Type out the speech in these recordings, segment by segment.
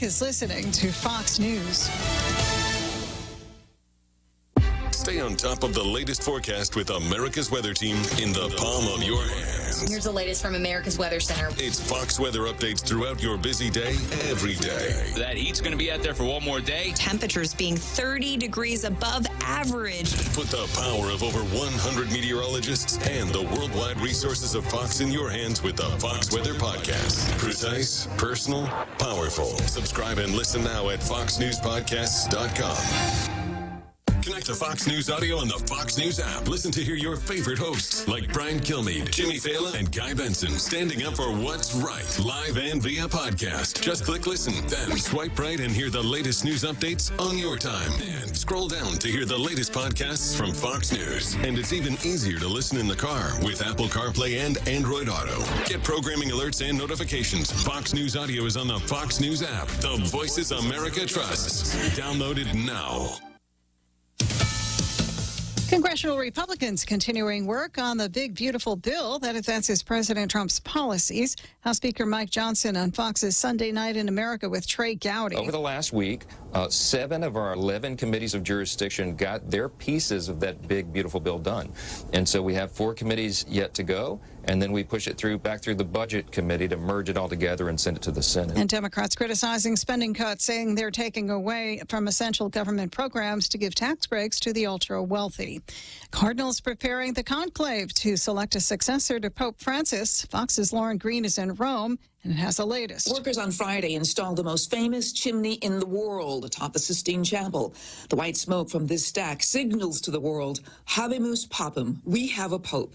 America's listening to Fox News. Stay on top of the latest forecast with America's Weather Team in the palm of your hands. Here's the latest from America's Weather Center. It's Fox weather updates throughout your busy day, every day. That heat's going to be out there for one more day. Temperatures being 30 degrees above average. Put the power of over 100 meteorologists and the worldwide resources of Fox in your hands with the Fox Weather Podcast. Precise, personal, powerful. Subscribe and listen now at foxnewspodcasts.com. Connect to Fox News Audio on the Fox News app. Listen to hear your favorite hosts like Brian Kilmeade, Jimmy Fallon, and Guy Benson standing up for what's right, live and via podcast. Just click listen, then swipe right and hear the latest news updates on your time. And scroll down to hear the latest podcasts from Fox News. And it's even easier to listen in the car with Apple CarPlay and Android Auto. Get programming alerts and notifications. Fox News Audio is on the Fox News app. The voices America trusts. Download it now. Congressional Republicans continuing work on the big, beautiful bill that advances President Trump's policies. House Speaker Mike Johnson on Fox's Sunday Night in America with Trey Gowdy. Over the last week, 7 of our 11 committees of jurisdiction got their pieces of that big, beautiful bill done. And so we have 4 committees yet to go, and then we push it back through the Budget Committee to merge it all together and send it to the Senate. And Democrats criticizing spending cuts, saying they're taking away from essential government programs to give tax breaks to the ultra-wealthy. Cardinals preparing the conclave to select a successor to Pope Francis. Fox's Lauren Green is in Rome and has the latest. Workers on Friday installed the most famous chimney in the world atop the Sistine Chapel. The white smoke from this stack signals to the world, Habemus Papam, we have a pope.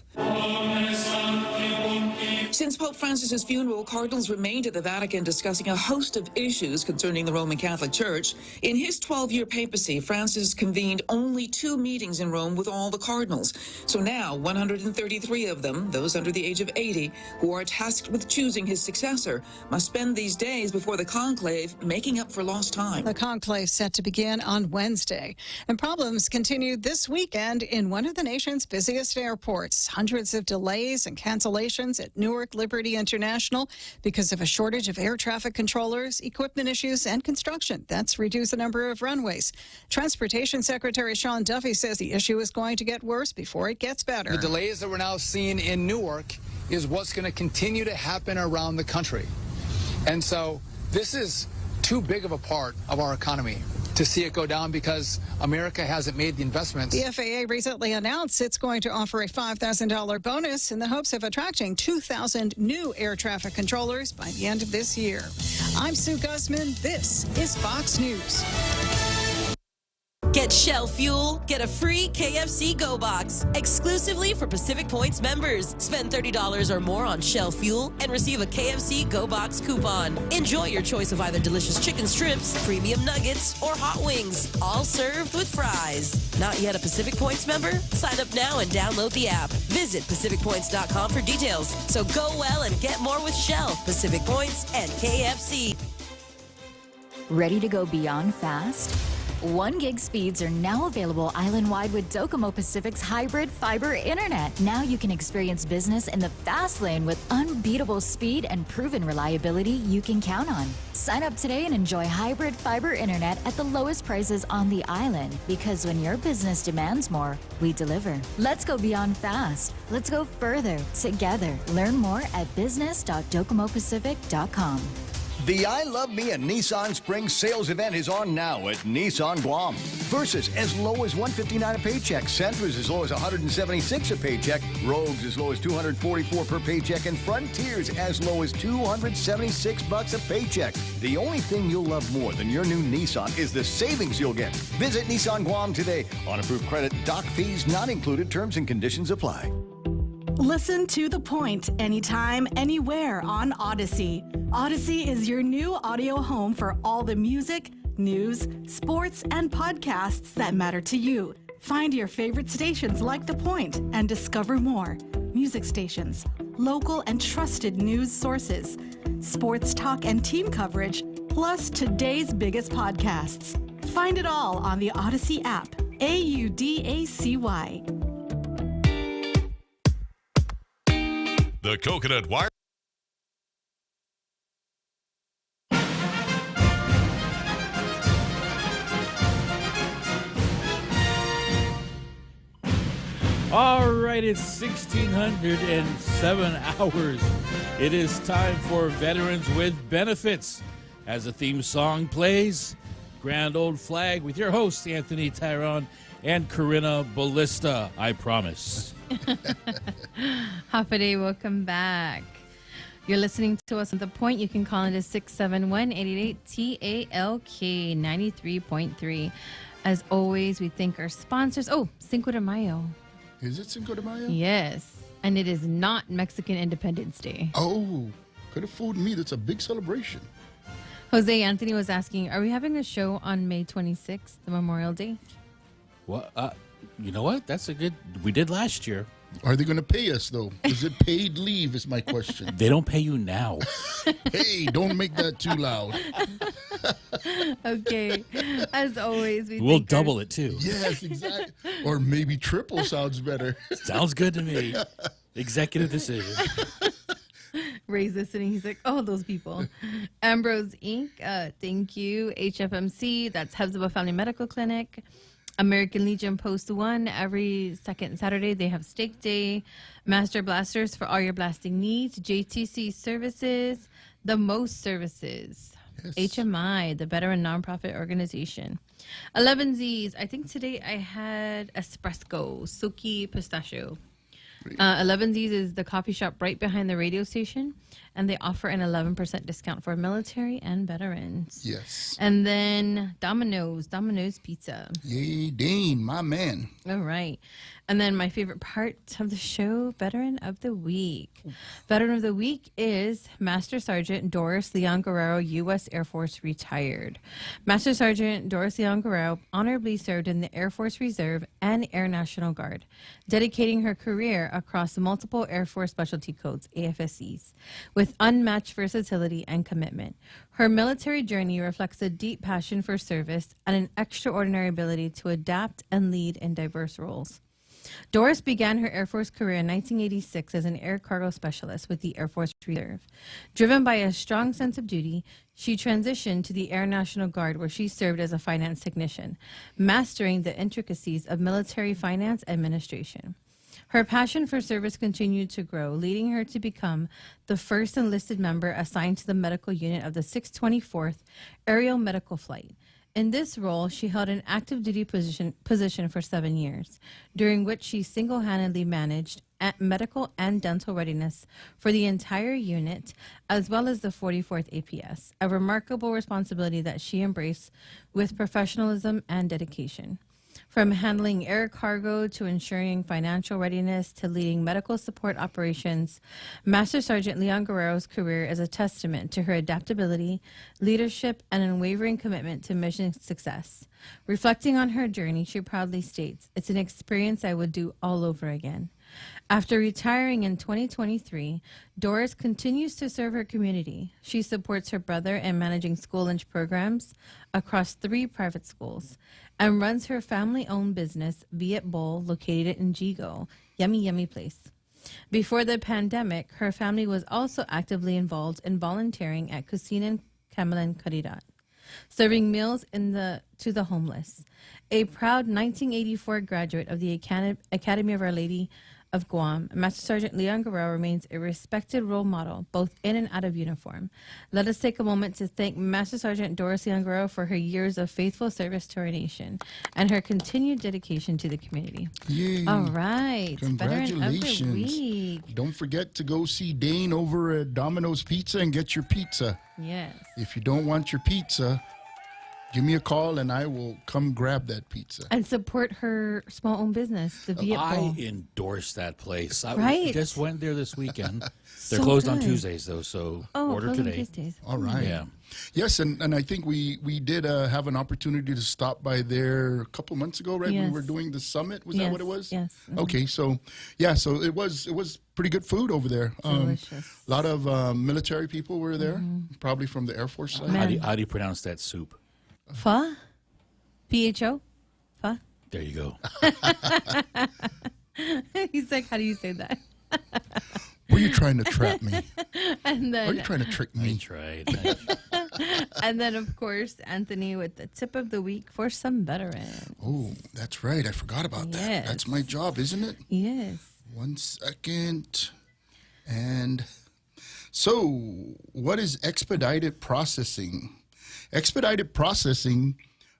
Since Pope Francis's funeral, cardinals remained at the Vatican discussing a host of issues concerning the Roman Catholic Church. In his 12-year papacy, Francis convened only 2 meetings in Rome with all the cardinals. So now, 133 of them, those under the age of 80, who are tasked with choosing his successor, must spend these days before the conclave making up for lost time. The conclave set to begin on Wednesday. And problems continued this weekend in one of the nation's busiest airports. Hundreds of delays and cancellations at Newark Liberty International because of a shortage of air traffic controllers, equipment issues, and construction. That's reduced the number of runways. Transportation Secretary Sean Duffy says the issue is going to get worse before it gets better. The delays that we're now seeing in Newark is what's going to continue to happen around the country. And so this is too big of a part of our economy to see it go down because America hasn't made the investments. The FAA recently announced it's going to offer a $5,000 bonus in the hopes of attracting 2,000 new air traffic controllers by the end of this year. I'm Sue Guzman. This is Fox News. Get Shell Fuel, get a free KFC Go Box, exclusively for Pacific Points members. Spend $30 or more on Shell Fuel and receive a KFC Go Box coupon. Enjoy your choice of either delicious chicken strips, premium nuggets, or hot wings, all served with fries. Not yet a Pacific Points member? Sign up now and download the app. Visit PacificPoints.com for details. So go well and get more with Shell, Pacific Points, and KFC. Ready to go beyond fast? 1 gig speeds are now available island-wide with Docomo Pacific's hybrid fiber internet. Now you can experience business in the fast lane with unbeatable speed and proven reliability you can count on. Sign up today and enjoy hybrid fiber internet at the lowest prices on the island, because when your business demands more, we deliver. Let's go beyond fast. Let's go further together. Learn more at business.docomopacific.com. The I Love Me and Nissan Spring Sales Event is on now at Nissan Guam. Versus as low as $159 a paycheck, Sentras as low as $176 a paycheck, Rogues as low as $244 per paycheck, and Frontiers as low as $276 a paycheck. The only thing you'll love more than your new Nissan is the savings you'll get. Visit Nissan Guam today. On approved credit, dock fees not included. Terms and conditions apply. Listen to The Point anytime, anywhere on Odyssey. Odyssey is your new audio home for all the music, news, sports, and podcasts that matter to you. Find your favorite stations like The Point and discover more. Music stations, local and trusted news sources, sports talk and team coverage, plus today's biggest podcasts. Find it all on the Odyssey app. AUDACY. The Coconut Wire. All right, it's 1607 hours. It is time for Veterans with Benefits. As the theme song plays, Grand Old Flag with your hosts, Anthony Tyrone and Corinna Ballista, I promise. Hafa Day, welcome back. You're listening to us at The Point. You can call into 671-888-TALK 93.3. As always, we thank our sponsors. Oh, Cinco de Mayo. Is it Cinco de Mayo? Yes. And it is not Mexican Independence Day. Oh, could have fooled me. That's a big celebration. Jose Anthony was asking, are we having a show on May 26th, the Memorial Day? Well, you know what? That's a good... We did last year. Are they going to pay us, though? Is it paid leave is my question. They don't pay you now. Hey, don't make that too loud. Okay. As always, we'll double it, too. Yes, exactly. Or maybe triple sounds better. Sounds good to me. Executive decision. Ray's listening. He's like, oh, those people. Ambrose Inc., thank you. HFMC, that's Hubsabah Family Medical Clinic. American Legion Post 1, every second Saturday they have steak day. Master Blasters for all your blasting needs. JTC Services, the most services. Yes. HMI, the veteran nonprofit organization. 11Z's, I think today I had espresso, silky pistachio. 11Z's is the coffee shop right behind the radio station, and they offer an 11% discount for military and veterans. Yes. And then Domino's Pizza. Yay, Dane, my man. All right. And then my favorite part of the show, Veteran of the Week. Veteran of the Week is Master Sergeant Doris Leon Guerrero, U.S. Air Force retired. Master Sergeant Doris Leon Guerrero honorably served in the Air Force Reserve and Air National Guard, dedicating her career across multiple Air Force specialty codes, AFSCs, with unmatched versatility and commitment. Her military journey reflects a deep passion for service and an extraordinary ability to adapt and lead in diverse roles. Doris began her Air Force career in 1986 as an air cargo specialist with the Air Force Reserve. Driven by a strong sense of duty, she transitioned to the Air National Guard, where she served as a finance technician, mastering the intricacies of military finance administration. Her passion for service continued to grow, leading her to become the first enlisted member assigned to the medical unit of the 624th Aerial Medical Flight. In this role, she held an active duty position for 7 years, during which she single-handedly managed medical and dental readiness for the entire unit, as well as the 44th APS, a remarkable responsibility that she embraced with professionalism and dedication. From handling air cargo to ensuring financial readiness to leading medical support operations, Master Sergeant Leon Guerrero's career is a testament to her adaptability, leadership, and unwavering commitment to mission success. Reflecting on her journey, she proudly states, "It's an experience I would do all over again." After retiring in 2023, Doris continues to serve her community. She supports her brother in managing school lunch programs across 3 private schools and runs her family-owned business, Viet Bowl, located in Jigo. Yummy, yummy place. Before the pandemic, her family was also actively involved in volunteering at Cusinan Camilan Caridad, serving meals to the homeless. A proud 1984 graduate of the Academy of Our Lady of Guam, Master Sergeant Leon Guerrero remains a respected role model, both in and out of uniform. Let us take a moment to thank Master Sergeant Doris Leon Guerrero for her years of faithful service to our nation and her continued dedication to the community. Yay. All right. Congratulations. Veteran of the Week. Don't forget to go see Dane over at Domino's Pizza and get your pizza. Yes. If you don't want your pizza, give me a call and I will come grab that pizza. And support her small-owned business, the Viet Bowl. I endorse that place. I Right. just went there this weekend. They're So closed on good. Tuesdays, though, so order closed on today. Tuesdays. All right. Yeah. Yes, and I think we did have an opportunity to stop by there a couple months ago, right? Yes. We were doing the summit. Was that what it was? Yes. Okay, so yeah, so it was pretty good food over there. Delicious. A lot of military people were there, probably from the Air Force side. How do you pronounce that soup? Pho? Pho? Pho? There you go. He's like, how do you say that? Were you trying to trap me? And then, are you trying to trick me? I tried. and then, of course, Anthony with the tip of the week for some veterans. Oh, that's right. I forgot about that. Yes. That's my job, isn't it? Yes. 1 second. And so, what is expedited processing? Expedited processing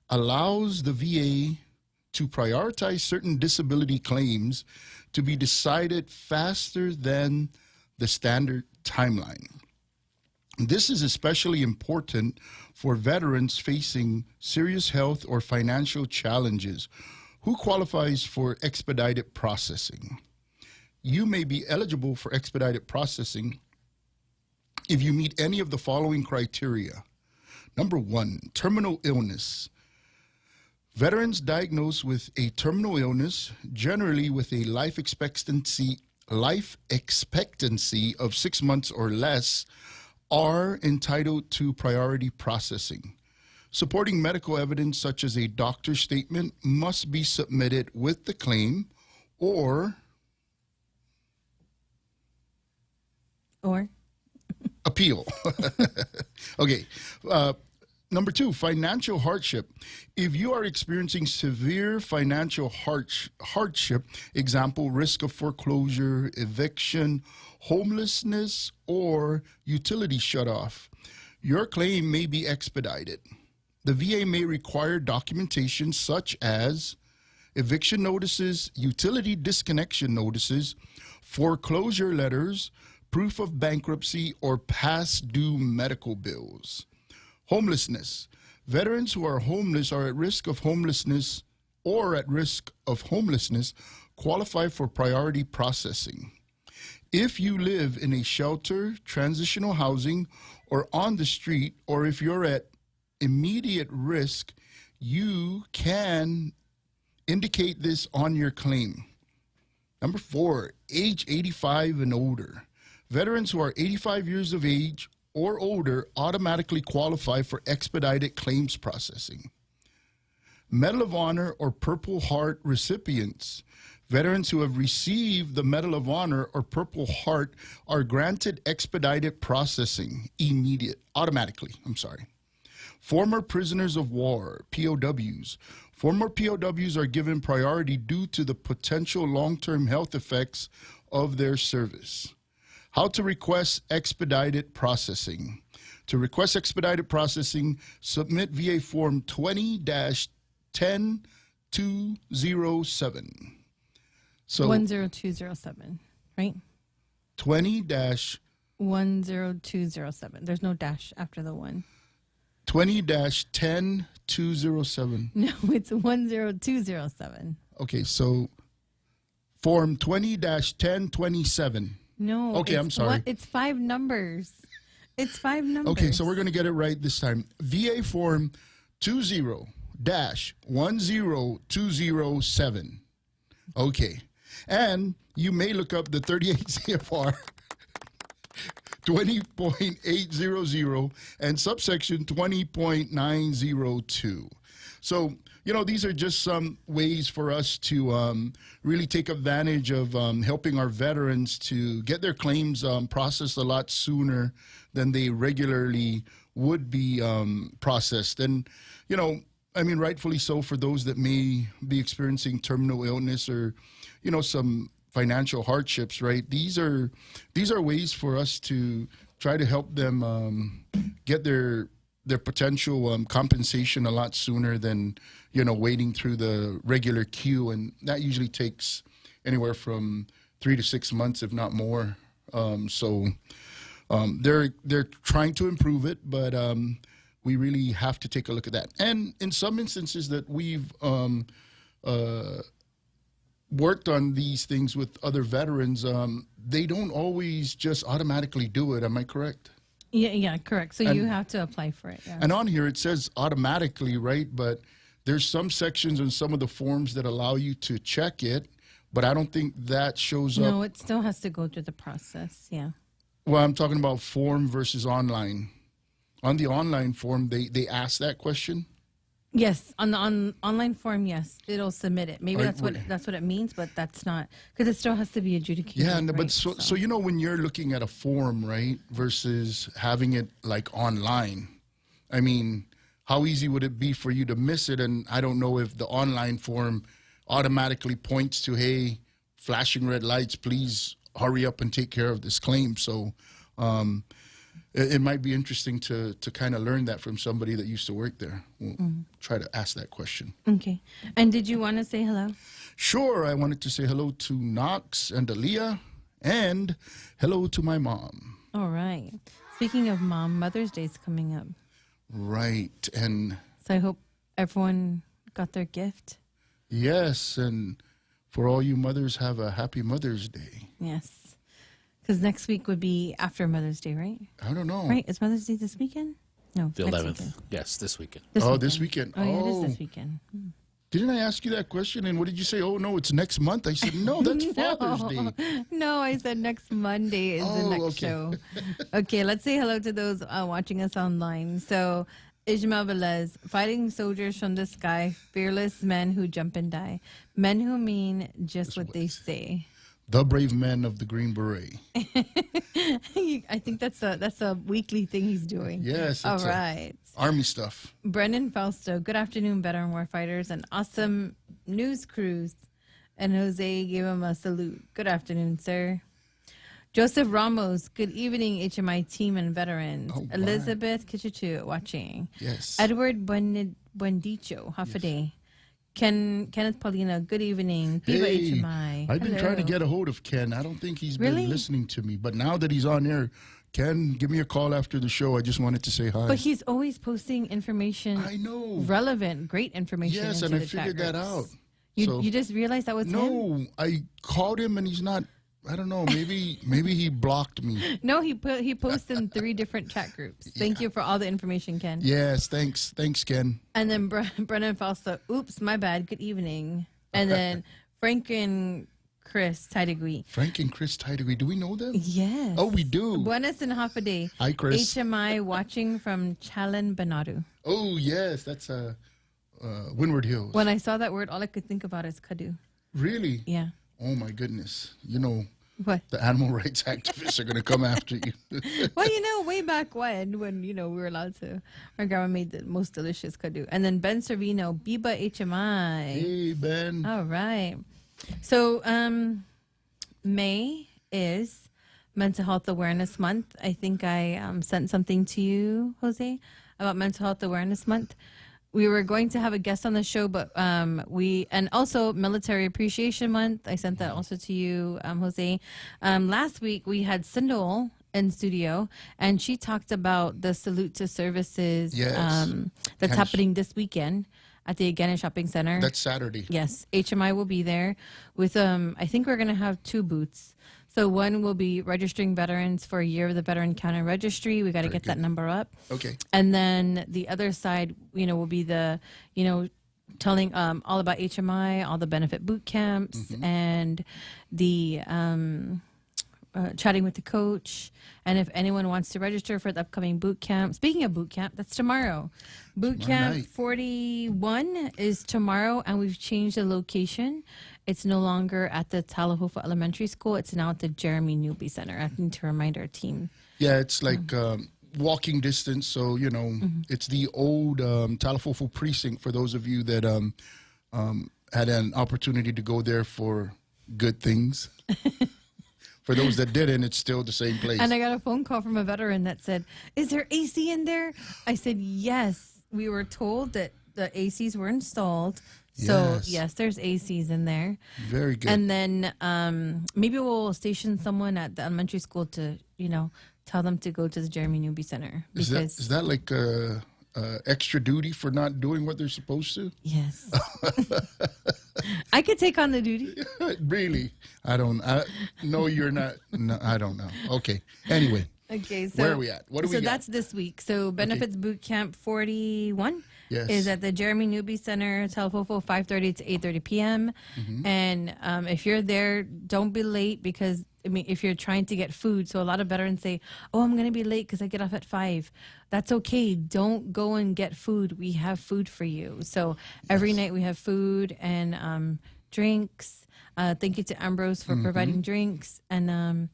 allows the VA to prioritize certain disability claims to be decided faster than the standard timeline. This is especially important for veterans facing serious health or financial challenges. Who qualifies for expedited processing? You may be eligible for expedited processing if you meet any of the following criteria. Number 1, terminal illness. Veterans diagnosed with a terminal illness, generally with a life expectancy of 6 months or less, are entitled to priority processing. Supporting medical evidence such as a doctor's statement must be submitted with the claim or appeal. Okay. Number 2, financial hardship. If you are experiencing severe financial hardship, example, risk of foreclosure, eviction, homelessness, or utility shutoff, your claim may be expedited. The VA may require documentation such as eviction notices, utility disconnection notices, foreclosure letters, proof of bankruptcy, or past due medical bills. Homelessness. Veterans who are homeless or at risk of homelessness qualify for priority processing. If you live in a shelter, transitional housing, or on the street, or if you're at immediate risk, you can indicate this on your claim. Number 4, age 85 and older. Veterans who are 85 years of age or older automatically qualify for expedited claims processing. Medal of Honor or Purple Heart recipients. Veterans who have received the Medal of Honor or Purple Heart are granted expedited processing automatically. Former prisoners of war, POWs. Former POWs are given priority due to the potential long-term health effects of their service. How to request expedited processing. To request expedited processing, submit VA Form 20-10207. So 10207, right? 20-10207. There's no dash after the 1. 20-10207. No, it's 10207. Okay, so Form 20-1027. No. Okay, I'm sorry. It's 5 numbers. It's 5 numbers. Okay, so we're going to get it right this time. VA Form 20-10207. Okay. And you may look up the 38 CFR 20.800 and subsection 20.902. So, these are just some ways for us to really take advantage of helping our veterans to get their claims processed a lot sooner than they regularly would be processed. And, rightfully so for those that may be experiencing terminal illness or, some financial hardships, right? These are ways for us to try to help them get their potential compensation a lot sooner than, waiting through the regular queue. And that usually takes anywhere from 3 to 6 months, if not more. They're trying to improve it, but we really have to take a look at that. And in some instances that we've worked on these things with other veterans, they don't always just automatically do it. Am I correct? Yeah, correct. So you have to apply for it. Yeah. And on here it says automatically, right? But there's some sections in some of the forms that allow you to check it, but I don't think that shows up. No, it still has to go through the process. Yeah. Well, I'm talking about form versus online. On the online form, they ask that question. Yes, on the online form, yes, it'll submit it. Maybe Are- that's what it means, but that's not, because it still has to be adjudicated. Yeah, right? but so you know, when you're looking at a form, right, versus having it like online, I mean, how easy would it be for you to miss it? And I don't know if the online form automatically points to, hey, flashing red lights, please hurry up and take care of this claim. So it might be interesting to kind of learn that from somebody that used to work there. We'll try to ask that question. Okay. And did you want to say hello? Sure, I wanted to say hello to Knox and Aaliyah, and hello to my mom. All right. Speaking of mom, Mother's Day is coming up. Right, and So I hope everyone got their gift. yes, and for all you mothers, have a happy Mother's Day. Yes. Because next week would be after Mother's Day, right? I don't know. Right? Is Mother's Day this weekend? No. The next 11th. weekend. Yes, this weekend. This weekend. Oh, yeah, it is this weekend. Didn't I ask you that question? And what did you say? Oh, no, it's next month. I said, no, that's Father's Day. No, I said next Monday is the next show. Okay, let's say hello to those watching us online. So, Ishmael Velez, fighting soldiers from the sky, fearless men who jump and die, men who mean just what they say. The brave men of the Green Beret. I think that's a weekly thing he's doing. Yes. All it's right. Army stuff. Brendan Fausto, good afternoon, veteran warfighters, an awesome news cruise. And Jose gave him a salute. Good afternoon, sir. Joseph Ramos, good evening, HMI team and veterans. Oh, Elizabeth Kichichu watching. Yes. Edward Buendicho, half a day. Kenneth Paulina, good evening. Viva Hey, HMI. I've been trying to Hello. get a hold of Ken. I don't think he's Really? been listening to me. But now that he's on air, Ken, give me a call after the show. I just wanted to say hi. But he's always posting information. I know. Relevant, great information. Yes, into and I the chat figured that groups. out. You, So- you just realized that was him? No, I called him and he's not. I don't know. Maybe he blocked me. No, he posted in 3 different chat groups. Thank you for all the information, Ken. Yes, thanks, Ken. And then Brennan Fausto, oops, my bad. Good evening. And then Frank and Chris Tidegui. Frank and Chris Tidegui. Do we know them? Yes. Oh, we do. Buenas and half a day. Hi, Chris. HMI watching from Chalan Banadu. Oh, yes, that's Windward Hills. When I saw that word, all I could think about is Kadu. Really? Yeah. Oh my goodness. You know, What? the animal rights activists are going to come after you. Well, way back when we were allowed to, our grandma made the most delicious Kadu. And then Ben Servino, Biba HMI. Hey, Ben. All right. So, May is Mental Health Awareness Month. I think I sent something to you, Jose, about Mental Health Awareness Month. We were going to have a guest on the show, but and also Military Appreciation Month. I sent that also to you, Jose. Last week we had Sindol in studio, and she talked about the Salute to Services that's happening this weekend at the Again Shopping Center. That's Saturday. Yes, HMI will be there with I think we're gonna have 2 booths. So one will be registering veterans for a year of the Veteran County Registry. We got to get that number up. Okay. And then the other side, will be the, telling all about HMI, all the benefit boot camps, and the chatting with the coach. And if anyone wants to register for the upcoming boot camp, speaking of boot camp, that's tomorrow. Boot camp night. 41 is tomorrow, and we've changed the location. It's no longer at the Talahofa Elementary School. It's now at the Jeremy Newby Center. I need to remind our team. Yeah, it's like walking distance. So, it's the old Talahofa precinct for those of you that had an opportunity to go there for good things. For those that didn't, it's still the same place. And I got a phone call from a veteran that said, "Is there AC in there?" I said, "Yes." We were told that the ACs were installed. So, yes, there's ACs in there. Very good. And then maybe we'll station someone at the elementary school to, tell them to go to the Jeremy Newby Center. Is that like extra duty for not doing what they're supposed to? Yes. I could take on the duty. Really? No, you're not. No, I don't know. Okay. Anyway. Okay, so where are we at? What do we got? So that's this week. So Benefits Boot Camp 41 Yes. is at the Jeremy Newby Center, Telefofo, 5:30 to 8:30 p.m. And if you're there, don't be late because, I mean, if you're trying to get food, so a lot of veterans say, oh, I'm going to be late because I get off at 5. That's okay. Don't go and get food. We have food for you. So every night we have food and drinks. Thank you to Ambrose for providing drinks. And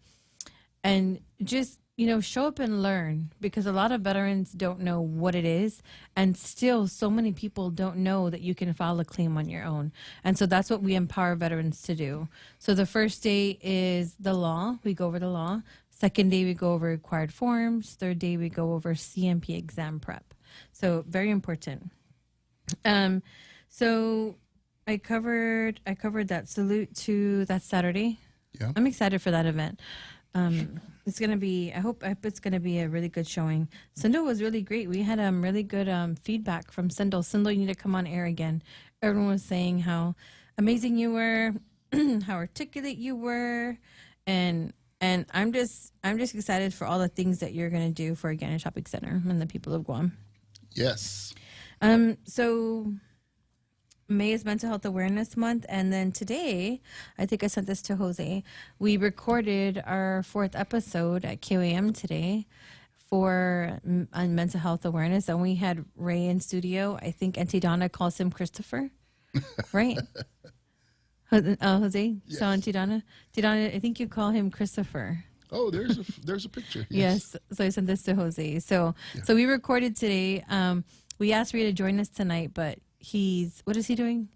just, you know, show up and learn, because a lot of veterans don't know what it is. And still, so many people don't know that you can file a claim on your own. And so that's what we empower veterans to do. So the first day is the law. We go over the law. Second day, we go over required forms. Third day, we go over CMP exam prep. So very important. So I covered that. Salute to that Saturday. Yeah. I'm excited for that event. It's gonna be. I hope it's gonna be a really good showing. Sindel was really great. We had really good feedback from Sindel. Sindel, you need to come on air again. Everyone was saying how amazing you were, how articulate you were, and I'm just excited for all the things that you're gonna do for Gannett Shopping Center and the people of Guam. Yes. So May is Mental Health Awareness Month, and then today, I think I sent this to Jose, we recorded our 4th episode at QAM today on mental health awareness, and we had Ray in studio. I think Auntie Donna calls him Christopher, right? Jose? Yes. So Auntie Donna, I think you call him Christopher. Oh, there's a picture. Yes. So I sent this to Jose. So we recorded today. We asked Ray to join us tonight, but what is he doing?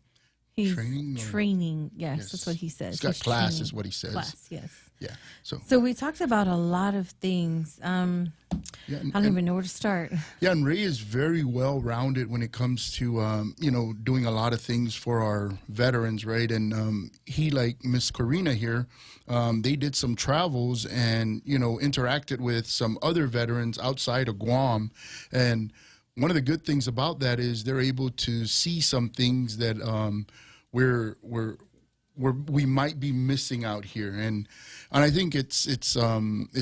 He's training. Yes, that's what he says. He's got class, training. is what he says. Class, yes. Yeah. So we talked about a lot of things. I don't even know where to start. Yeah, and Ray is very well rounded when it comes to doing a lot of things for our veterans, right? And he, like Miss Karina here, they did some travels and interacted with some other veterans outside of Guam, and one of the good things about that is they're able to see some things that we might be missing out here, and I think it's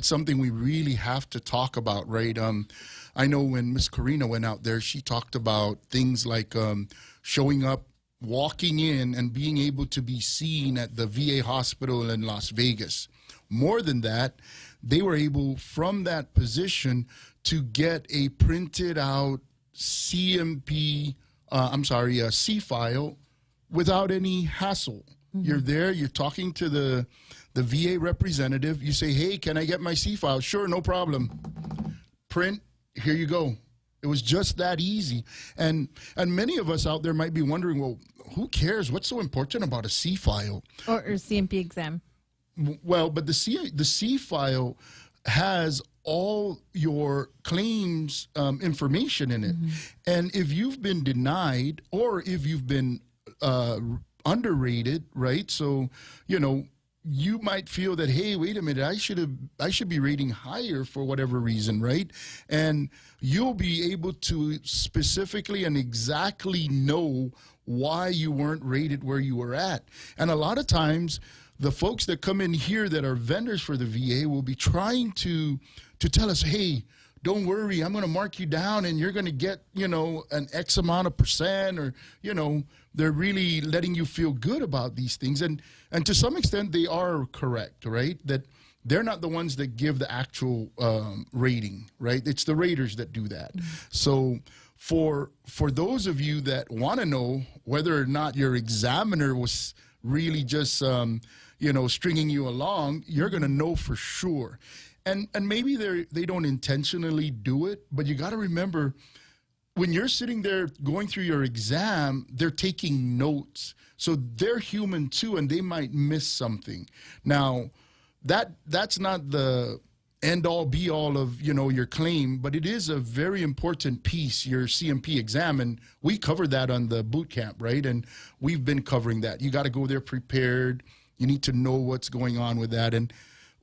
something we really have to talk about, right? I know when Miss Karina went out there, she talked about things like showing up, walking in, and being able to be seen at the VA hospital in Las Vegas. More than that, they were able, from that position, to get a printed out C file without any hassle. You're there, you're talking to the VA representative. You say, hey, can I get my C file? Sure, no problem. Print, here you go. It was just that easy. And many of us out there might be wondering, well, who cares? What's so important about a C file? Or CMP exam. Well, but the C file has all your claims information in it. And if you've been denied or if you've been underrated, right? So, you might feel that, hey, wait a minute, I should be rating higher for whatever reason, right? And you'll be able to specifically and exactly know why you weren't rated where you were at. And a lot of times, the folks that come in here that are vendors for the VA will be trying to tell us, hey, don't worry, I'm going to mark you down and you're going to get, an X amount of percent, or, they're really letting you feel good about these things. And to some extent, they are correct, right? That they're not the ones that give the actual rating, right? It's the raters that do that. So for those of you that want to know whether or not your examiner was really just, stringing you along, you're going to know for sure. And maybe they don't intentionally do it, but you got to remember, when you're sitting there going through your exam, they're taking notes. So they're human too, and they might miss something. Now, that's not the end-all, be-all of, your claim, but it is a very important piece, your CMP exam, and we covered that on the boot camp, right? And we've been covering that. You got to go there prepared. You need to know what's going on with that. And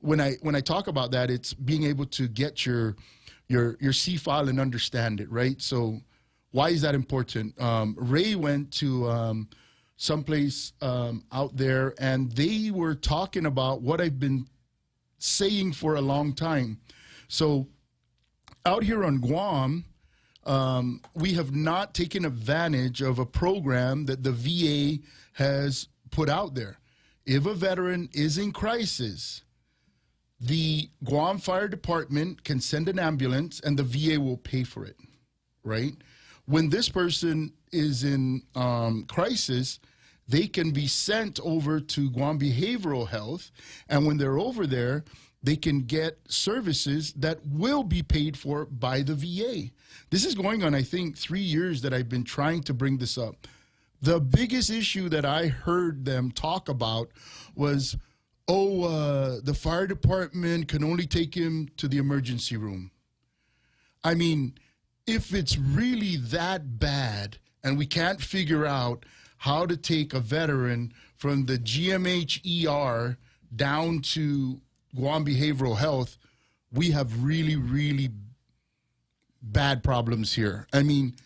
when I talk about that, it's being able to get your C file and understand it, right? So why is that important? Ray went to someplace out there, and they were talking about what I've been saying for a long time. So out here on Guam, we have not taken advantage of a program that the VA has put out there. If a veteran is in crisis, the Guam Fire Department can send an ambulance and the VA will pay for it, right? When this person is in crisis, they can be sent over to Guam Behavioral Health, and when they're over there, they can get services that will be paid for by the VA. This is going on, I think, 3 years that I've been trying to bring this up. The biggest issue that I heard them talk about was, the fire department can only take him to the emergency room. I mean, if it's really that bad and we can't figure out how to take a veteran from the GMH ER down to Guam Behavioral Health, we have really, really bad problems here. I mean,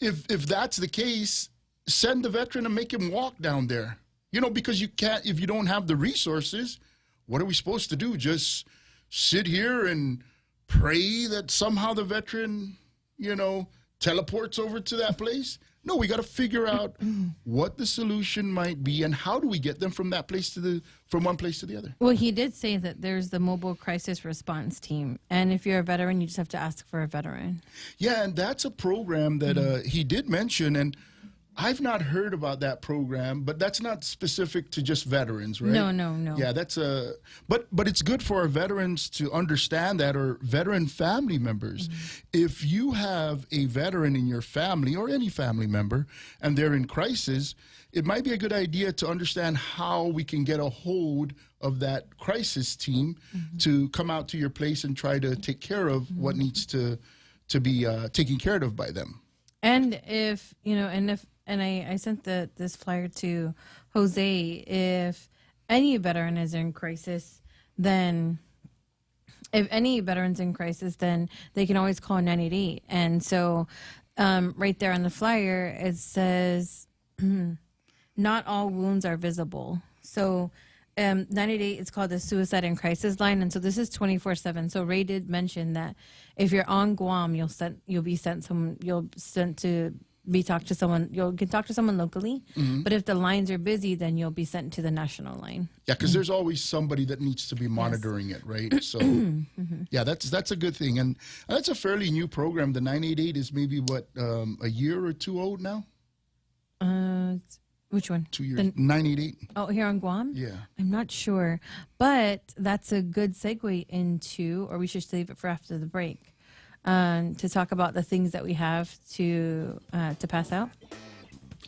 if that's the case, send the veteran and make him walk down there. You know, because you can't, if you don't have the resources, what are we supposed to do? Just sit here and pray that somehow the veteran, you know, teleports over to that place? No, we got to figure out what the solution might be and how do we get them from that place to from one place to the other. Well, he did say that there's the mobile crisis response team, and if you're a veteran, you just have to ask for a veteran. Yeah, and that's a program that he did mention, and I've not heard about that program, but that's not specific to just veterans, right? No. Yeah, that's but it's good for our veterans to understand that, or veteran family members. If you have a veteran in your family or any family member and they're in crisis, it might be a good idea to understand how we can get a hold of that crisis team to come out to your place and try to take care of what needs to be taken care of by them. And if, you know, and I sent this flyer to Jose, if any veteran is in crisis, then they can always call 988. And so right there on the flyer, it says, not all wounds are visible. So 988 is called the Suicide and Crisis Line, and so this is 24/7. So Ray did mention that if you're on Guam, you'll talk to someone. You can talk to someone locally, but if the lines are busy, then you'll be sent to the national line. Yeah, because there's always somebody that needs to be monitoring it, right? So, yeah, that's a good thing, and that's a fairly new program. The 988 is maybe a year or two old now. Which one? 2 years. 988. Oh, here on Guam? Yeah. I'm not sure, but that's a good segue into, or we should save it for after the break, to talk about the things that we have to pass out.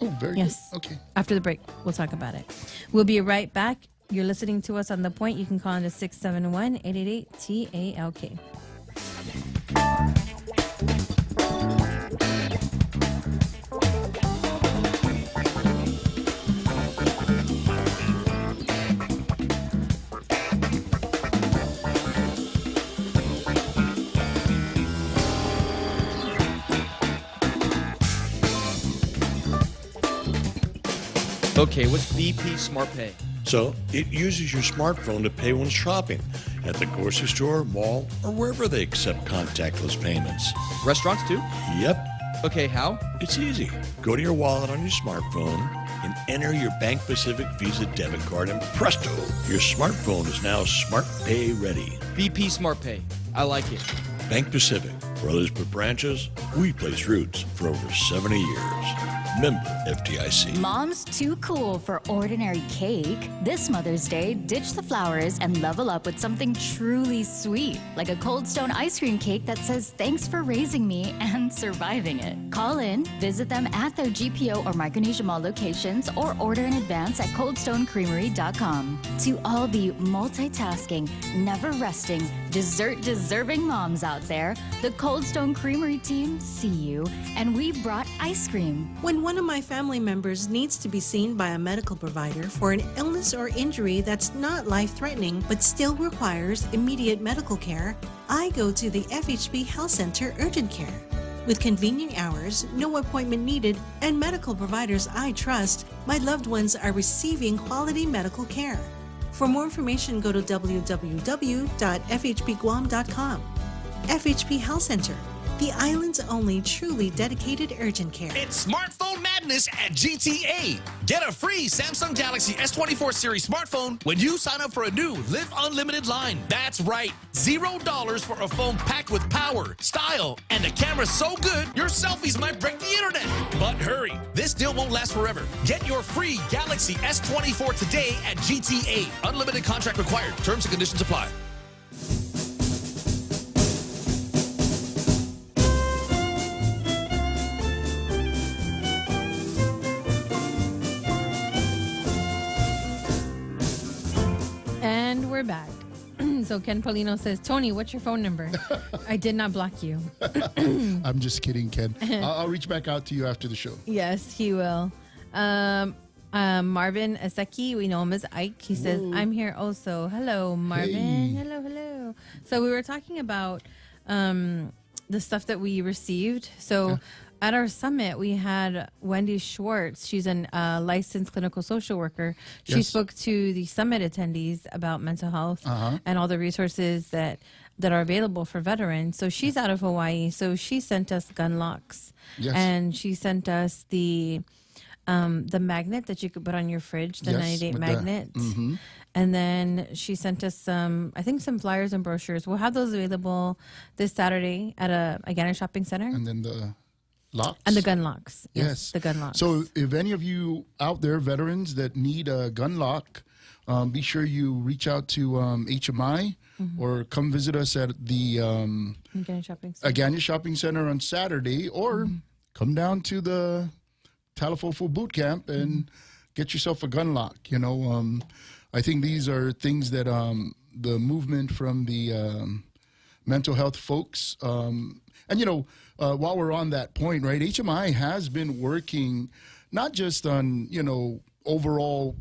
Oh, very good. Okay. After the break, we'll talk about it. We'll be right back. You're listening to us on The Point. You can call into 671-888-TALK. Okay, what's BP Smart Pay? So it uses your smartphone to pay when shopping at the grocery store, mall, or wherever they accept contactless payments. Restaurants too? Yep. Okay, how? It's easy. Go to your wallet on your smartphone and enter your Bank Pacific Visa debit card, and presto, your smartphone is now Smart Pay ready. BP Smart Pay. I like it. Bank Pacific, where others put branches, we place roots for over 70 years. Member FDIC. Mom's too cool for ordinary cake. This Mother's Day, ditch the flowers and level up with something truly sweet, like a Cold Stone ice cream cake that says thanks for raising me and surviving it. Call in, visit them at their GPO or Micronesia Mall locations, or order in advance at coldstonecreamery.com. To all the multitasking, never resting, dessert deserving moms out there, the Cold Stone Creamery team see you, and we brought ice cream. When one of my family members needs to be seen by a medical provider for an illness or injury that's not life-threatening but still requires immediate medical care, I go to the FHB Health Center Urgent Care. With convenient hours, no appointment needed, and medical providers I trust, my loved ones are receiving quality medical care. For more information, go to www.fhbguam.com. FHB Health Center, the island's only truly dedicated urgent care. It's smartphone madness at GTA. Get a free Samsung Galaxy S24 series smartphone when you sign up for a new Live Unlimited line. That's right, $0 for a phone packed with power, style, and a camera so good your selfies might break the internet. But hurry, this deal won't last forever. Get your free Galaxy S24 today at GTA. Unlimited contract required. Terms and conditions apply. And we're back. So Ken Polino says, Tony, what's your phone number? I did not block you. I'm just kidding, Ken. I'll reach back out to you after the show. Yes, he will. Marvin Aseki, we know him as Ike. He says, I'm here also. Hello, Marvin. Hey. Hello. So we were talking about the stuff that we received. So at our summit, we had Wendy Schwartz. She's a licensed clinical social worker. She spoke to the summit attendees about mental health and all the resources that are available for veterans. So she's out of Hawaii. So she sent us gun locks. Yes. And she sent us the magnet that you could put on your fridge, the 90-day magnet. And then she sent us some flyers and brochures. We'll have those available this Saturday at a Gannett Shopping Center. And then the locks? And the gun locks. Yes. The gun locks. So if any of you out there, veterans that need a gun lock, be sure you reach out to HMI or come visit us at the Gannett Shopping Center on Saturday, or come down to the Talafofo Boot Camp and get yourself a gun lock. I think these are things that the movement from the mental health folks, while we're on that point, right, HMI has been working not just on, overall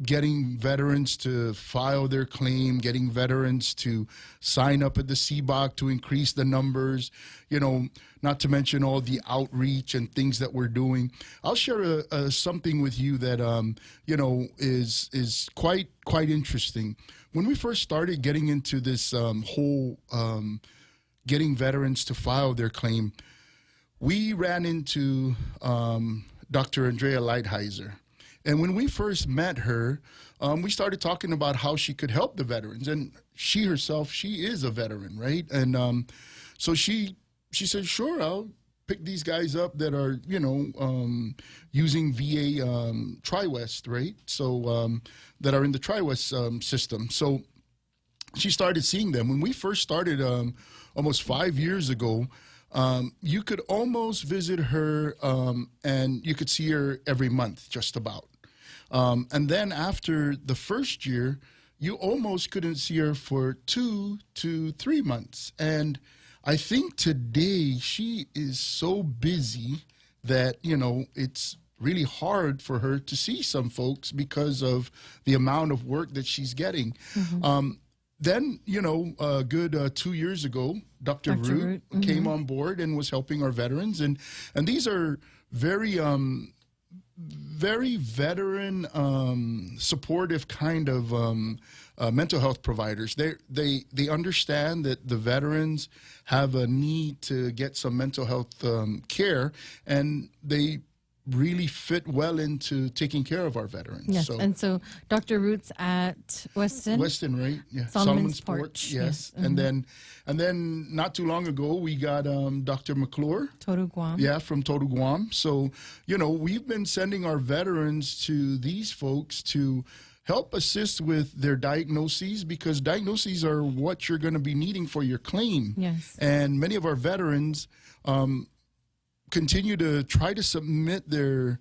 getting veterans to file their claim, getting veterans to sign up at the CBOC to increase the numbers, not to mention all the outreach and things that we're doing. I'll share something with you that, is quite interesting. When we first started getting into this whole getting veterans to file their claim, we ran into Dr. Andrea Lighthizer. And when we first met her, we started talking about how she could help the veterans. And she herself, she is a veteran, right? And so she said, sure, I'll pick these guys up that are, using VA TriWest, right? So that are in the TriWest system. So she started seeing them. When we first started almost 5 years ago, you could almost visit her and you could see her every month, just about. And then after the first year, you almost couldn't see her for 2 to 3 months. And I think today she is so busy that, it's really hard for her to see some folks because of the amount of work that she's getting. Then, a good 2 years ago, Dr. Root came on board and was helping our veterans. And these are very veteran supportive kind of mental health providers. They understand that the veterans have a need to get some mental health care, and they really fit well into taking care of our veterans. Yes, and so Dr. Root's at Weston. Weston, right? Yeah. Solomon's Porch. Yes. And then not too long ago we got Dr. McClure. Toru Guam. Yeah, from Toru Guam. So, we've been sending our veterans to these folks to help assist with their diagnoses, because diagnoses are what you're going to be needing for your claim. Yes. And many of our veterans continue to try to submit their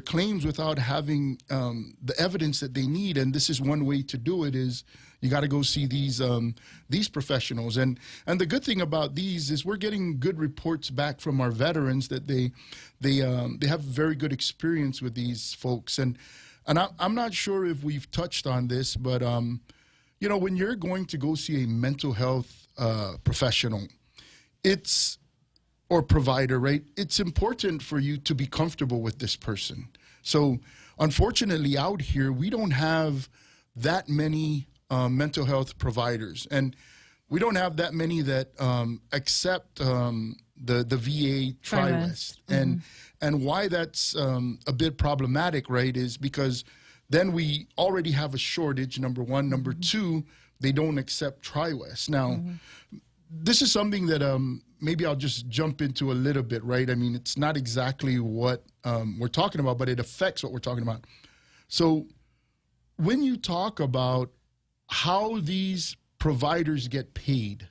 claims without having the evidence that they need. And this is one way to do it, is you got to go see these professionals. And the good thing about these is we're getting good reports back from our veterans that they have very good experience with these folks. And I'm not sure if we've touched on this, but when you're going to go see a mental health professional, or provider, right? It's important for you to be comfortable with this person. So unfortunately out here, we don't have that many mental health providers, and we don't have that many that accept the VA TriWest. And why that's a bit problematic, right, is because then we already have a shortage, number one. Number two, they don't accept TriWest. Now, this is something that maybe I'll just jump into a little bit, right? I mean, it's not exactly what we're talking about, but it affects what we're talking about. So when you talk about how these providers get paid,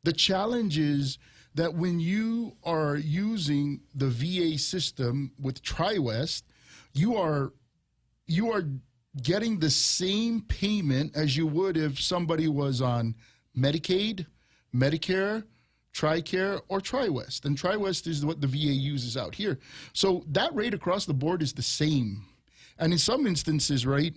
the challenge is that when you are using the VA system with TriWest, you are getting the same payment as you would if somebody was on Medicaid, Medicare, TRICARE, or TriWest. And TriWest is what the VA uses out here. So that rate across the board is the same. And in some instances, right,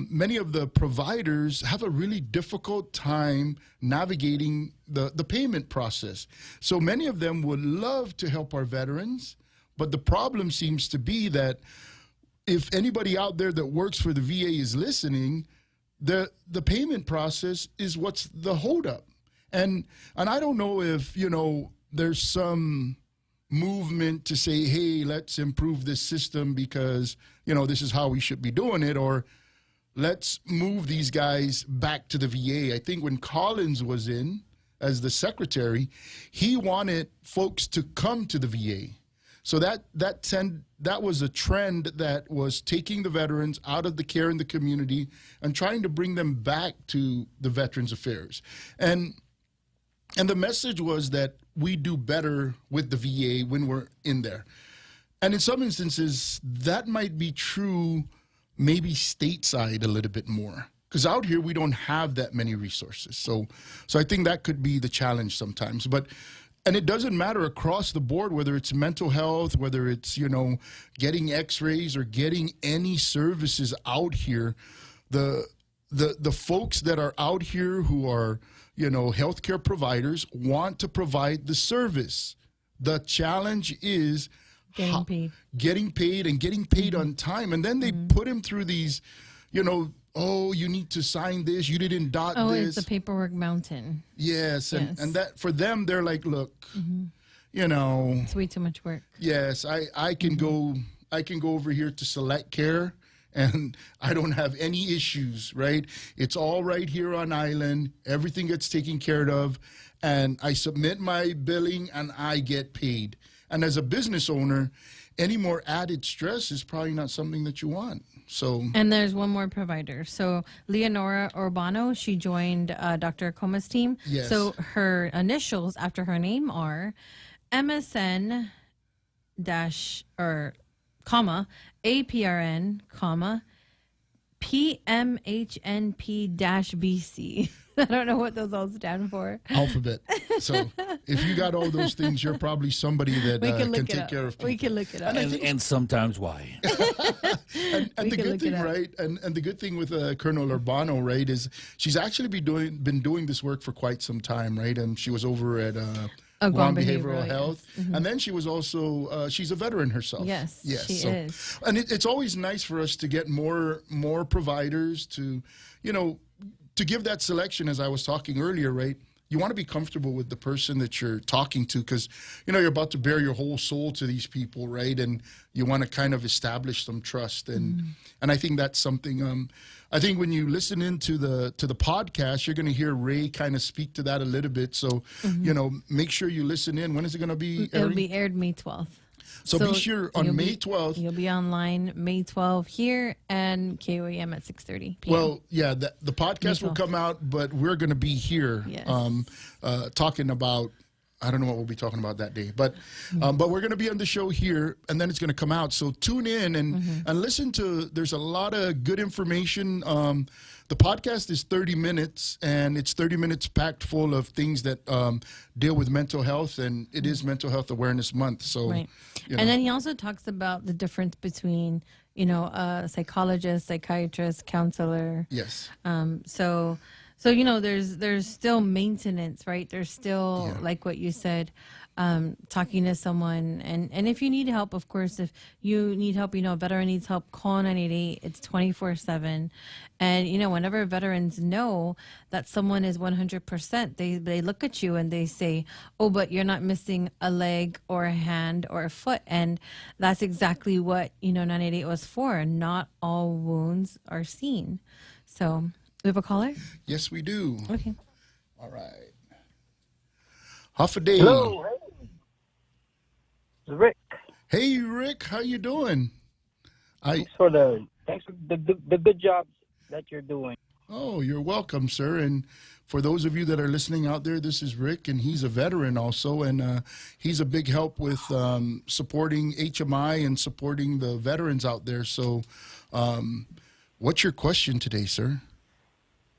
many of the providers have a really difficult time navigating the payment process. So many of them would love to help our veterans, but the problem seems to be that if anybody out there that works for the VA is listening, the payment process is what's the holdup. And I don't know if, there's some movement to say, hey, let's improve this system because, this is how we should be doing it, or let's move these guys back to the VA. I think when Collins was in as the secretary, he wanted folks to come to the VA. So that was a trend that was taking the veterans out of the care in the community and trying to bring them back to the Veterans Affairs. And the message was that we do better with the VA when we're in there. And in some instances, that might be true maybe stateside a little bit more, because out here we don't have that many resources. So I think that could be the challenge sometimes. And it doesn't matter across the board, whether it's mental health, whether it's, getting x-rays or getting any services out here. The folks that are out here who are, healthcare providers want to provide the service. The challenge is getting paid on time. And then they put him through these, oh, you need to sign this, you didn't dot this. Oh, it's a paperwork mountain. Yes, and that for them, they're like, look, it's way too much work. Yes, I can go over here to Select Care, and I don't have any issues, right? It's all right here on island. Everything gets taken care of, and I submit my billing, and I get paid. And as a business owner, any more added stress is probably not something that you want. And there's one more provider. So Leonora Urbano, she joined Dr. Coma's team. Yes. So her initials after her name are MSN comma APRN comma PMHNP BC. I don't know what those all stand for. Alphabet. So if you got all those things, you're probably somebody that can take care of people. We can look it up. And sometimes why. and the good thing, right, and the good thing with Colonel Urbano, right, is she's actually been doing this work for quite some time, right? And she was over at Guam Behavioral Health. Yes. And then she was also, she's a veteran herself. Yes, she is. And it's always nice for us to get more providers to, to give that selection, as I was talking earlier, right? You want to be comfortable with the person that you're talking to because, you're about to bare your whole soul to these people, right? And you want to kind of establish some trust. And I think that's something, I think when you listen into the podcast, you're going to hear Ray kind of speak to that a little bit. So, make sure you listen in. When is it going to be airing? It'll be aired May 12th. So be sure on May 12th. You'll be online May 12th here and KOAM at 6:30 p.m. Well, yeah, the podcast will come out, but we're going to be here talking about, I don't know what we'll be talking about that day, but we're going to be on the show here, and then it's going to come out. So tune in and listen to, there's a lot of good information. The podcast is 30 minutes, and it's 30 minutes packed full of things that deal with mental health, and it is Mental Health Awareness Month. So, right. And then he also talks about the difference between, a psychologist, psychiatrist, counselor. Yes. So So, there's still maintenance, right? There's still, like what you said, talking to someone. And if you need help, of course, if you need help, a veteran needs help, call 988. It's 24/7. And, whenever veterans know that someone is 100%, they look at you and they say, oh, but you're not missing a leg or a hand or a foot. And that's exactly what, 988 was for. Not all wounds are seen. So... We have a caller? Yes, we do. Okay. All right. Half a day. Hello. Hey. It's Rick. Hey, Rick. How you doing? Thanks for the good job that you're doing. Oh, you're welcome, sir. And for those of you that are listening out there, this is Rick, and he's a veteran also, and he's a big help with supporting HMI and supporting the veterans out there. So what's your question today, sir?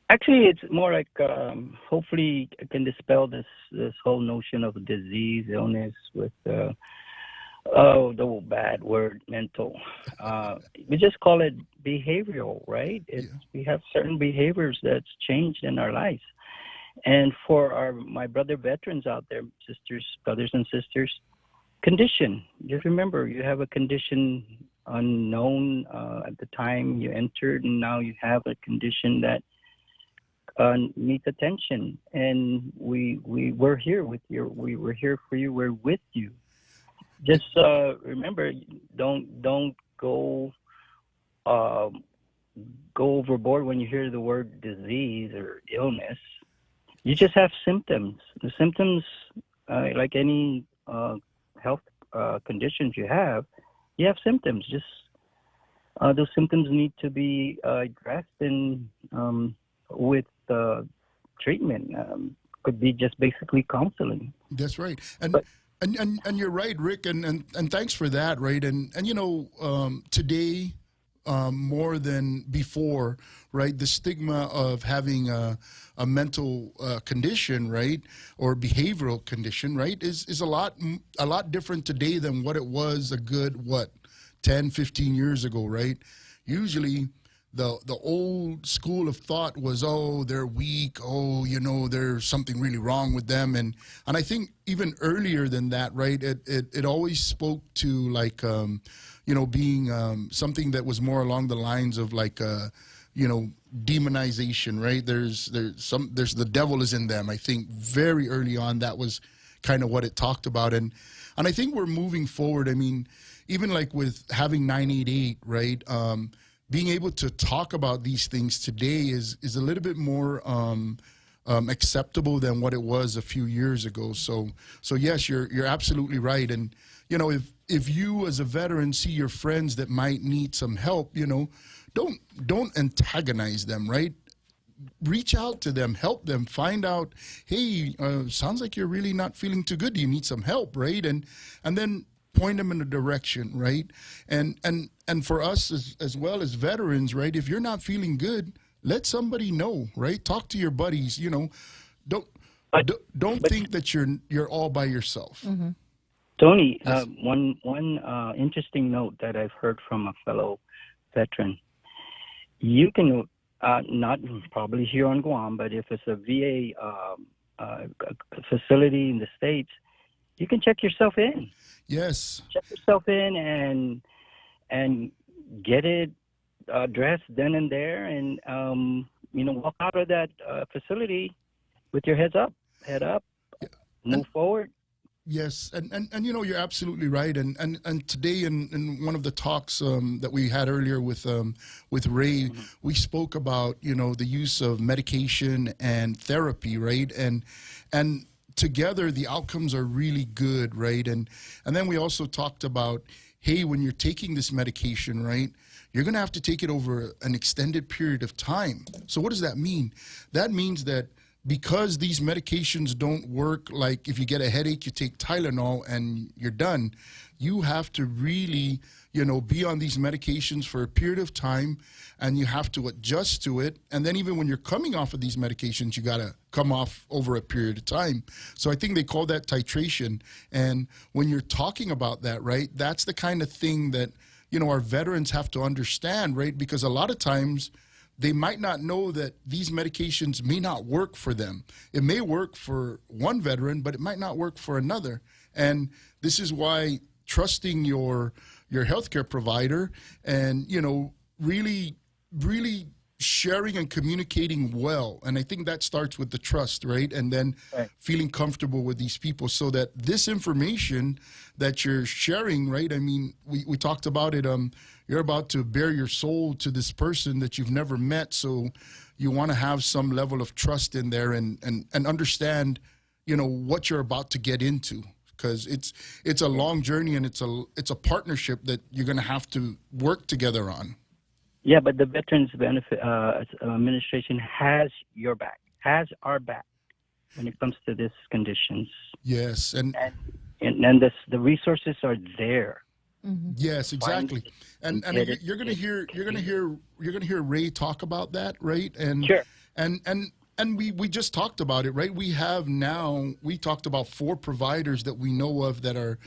Actually, it's more like hopefully I can dispel this whole notion of disease, illness with the bad word mental. We just call it behavioral, right? We have certain behaviors that's changed in our lives. And for my brother veterans out there, brothers and sisters, condition. Just remember, you have a condition unknown at the time you entered, and now you have a condition that needs attention, and we were here with you. We were here for you. We're with you. Just remember, don't go overboard when you hear the word disease or illness. You just have symptoms. The symptoms, like any health conditions you have symptoms. Just those symptoms need to be addressed and with treatment. Could be just basically counseling. That's right. And you're right, Rick, and thanks for that, right? And today, more than before, right, the stigma of having a mental condition, right, or behavioral condition, right, is a lot different today than what it was a good 10, 15 years ago, right? Usually the old school of thought was, oh, they're weak, oh, there's something really wrong with them. And I think even earlier than that, right, it always spoke to like, being something that was more along the lines of like, demonization, right? There's the devil is in them. I think very early on, that was kind of what it talked about. And I think we're moving forward. I mean, even like with having 988, right? Being able to talk about these things today is a little bit more acceptable than what it was a few years ago. So yes, you're absolutely right. And if you as a veteran see your friends that might need some help, don't antagonize them, right? Reach out to them, help them, find out, hey, sounds like you're really not feeling too good. Do you need some help, right? And then point them in a direction, right? And for us as well as veterans, right? If you're not feeling good, let somebody know, right? Talk to your buddies. Don't think that you're all by yourself. Mm-hmm. Tony, one interesting note that I've heard from a fellow veteran. You can not probably here on Guam, but if it's a VA facility in the States, you can check yourself in. Yes. Check yourself in and get it addressed then and there, and walk out of that facility with your head up, move forward. Yes, and you're absolutely right. And today in one of the talks that we had earlier with Ray, we spoke about the use of medication and therapy, right? And together the outcomes are really good, right? And then we also talked about, hey, when you're taking this medication, right, you're going to have to take it over an extended period of time. So what does that mean? That means that because these medications don't work, like if you get a headache, you take Tylenol and you're done. You have to really, be on these medications for a period of time, and you have to adjust to it. And then even when you're coming off of these medications, you got to come off over a period of time. So I think they call that titration. And when you're talking about that, right, that's the kind of thing that, our veterans have to understand, right? Because a lot of times they might not know that these medications may not work for them. It may work for one veteran, but it might not work for another. And this is why trusting your healthcare provider and, really sharing and communicating well. And I think that starts with the trust, right? And then feeling comfortable with these people so that this information that you're sharing, right? I mean, we talked about it. You're about to bare your soul to this person that you've never met. So you want to have some level of trust in there and understand, what you're about to get into. Because it's a long journey and it's a partnership that you're going to have to work together on. Yeah, but the Veterans Benefit Administration has your back, has our back when it comes to these conditions. Yes, and the resources are there. Mm-hmm. Yes, exactly. And you're going to hear Ray talk about that, right? And sure. And we just talked about it, right? We talked about 4 providers that we know of that are,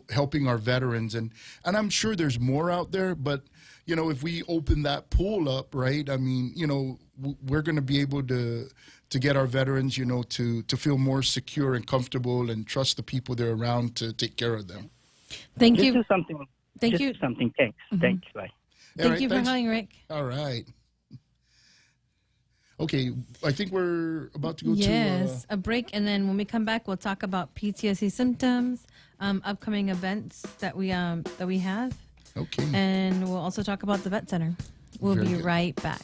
helping our veterans. And I'm sure there's more out there, but, if we open that pool up, right, I mean, we're going to be able to get our veterans, to feel more secure and comfortable and trust the people they're around to take care of them. Thank you. Just something. Thank just you. Something. Thanks. Mm-hmm. Thanks. Bye. Thank you for calling, Rick. All right. Okay, I think we're about to go to a break, and then when we come back, we'll talk about PTSD symptoms, upcoming events that we have. Okay. And we'll also talk about the vet center. We'll be right back.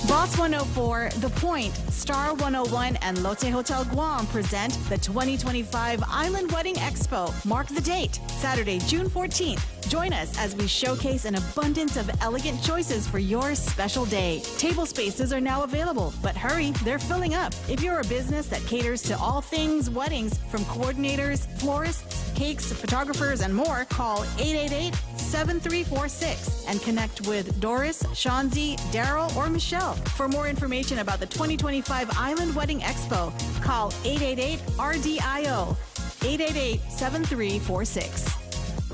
Boss 104, The Point, Star 101, and Lotte Hotel Guam present the 2025 Island Wedding Expo. Mark the date, Saturday, June 14th. Join us as we showcase an abundance of elegant choices for your special day. Table spaces are now available, but hurry, they're filling up. If you're a business that caters to all things weddings, from coordinators, florists, cakes, photographers, and more, call 888-7346 and connect with Doris, Shanzi, Daryl, or Michelle. For more information about the 2025 Island Wedding Expo, call 888-RDIO, 888-7346.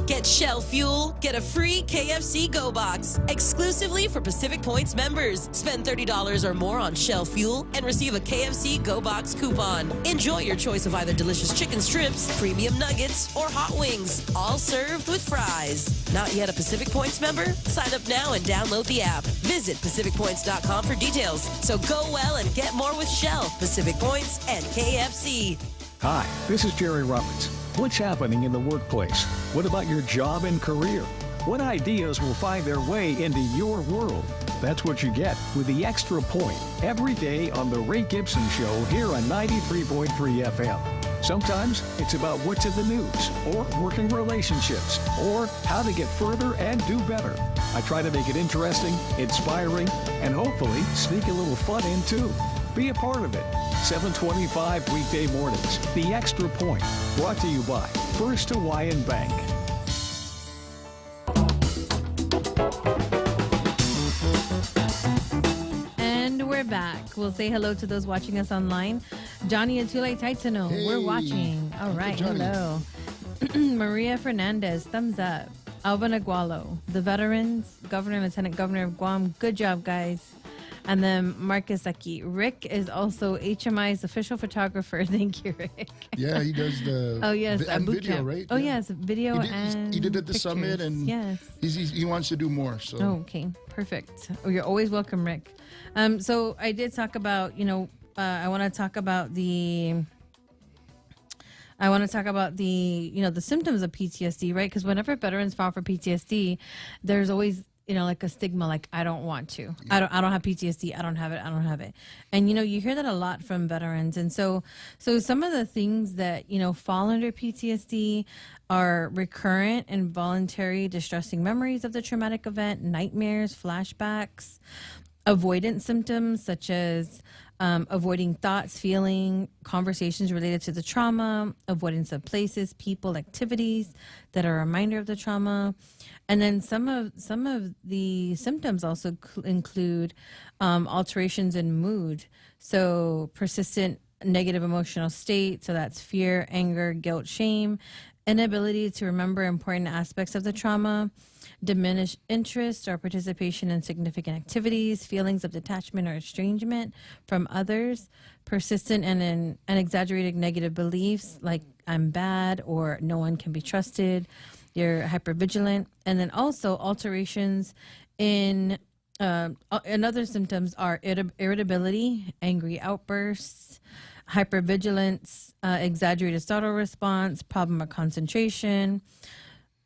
Get Shell Fuel, get a free KFC Go Box exclusively for Pacific Points members. Spend $30 or more on Shell Fuel and receive a KFC Go Box coupon. Enjoy your choice of either delicious chicken strips, premium nuggets, or hot wings, all served with fries. Not yet a Pacific Points member? Sign up now and download the app. Visit PacificPoints.com for details. So go well and get more with Shell, Pacific Points, and KFC. Hi, this is Jerry Roberts. What's happening in the workplace? What about your job and career? What ideas will find their way into your world? That's what you get with the Extra Point every day on The Ray Gibson Show here on 93.3 FM. Sometimes it's about what's in the news, or working relationships, or how to get further and do better. I try to make it interesting, inspiring, and hopefully sneak a little fun in too. Be a part of it. 7:25 weekday mornings. The Extra Point. Brought to you by First Hawaiian Bank. And we're back. We'll say hello to those watching us online. Johnny Atulay Taitano, we're watching. All right, hello. Maria Fernandez, thumbs up. Alvin Agualo, the veterans, Governor and Lieutenant Governor of Guam. Good job, guys. And then Marcus Aki. Rick is also HMI's official photographer. Thank you, Rick. Yeah, he does the and video, camp. right? Oh, yes, video and he did at the pictures. summit, and he wants to do more. So okay, perfect. Oh, you're always welcome, Rick. So I did talk about, I want to talk about the the symptoms of PTSD, right? Because whenever veterans file for PTSD, there's always like a stigma, like I don't want to. I don't have PTSD. I don't have it. And you hear that a lot from veterans. And so some of the things that fall under PTSD are recurrent and voluntary distressing memories of the traumatic event, nightmares, flashbacks, avoidance symptoms such as avoiding thoughts, feeling, conversations related to the trauma, avoidance of places, people, activities that are a reminder of the trauma. And then some of the symptoms also include alterations in mood. So persistent negative emotional state. So that's fear, anger, guilt, shame, inability to remember important aspects of the trauma, diminished interest or participation in significant activities, feelings of detachment or estrangement from others, persistent and exaggerated negative beliefs like I'm bad or no one can be trusted, you're hypervigilant, and then also alterations in and other symptoms are irritability, angry outbursts, hypervigilance, exaggerated startle response, problem of concentration,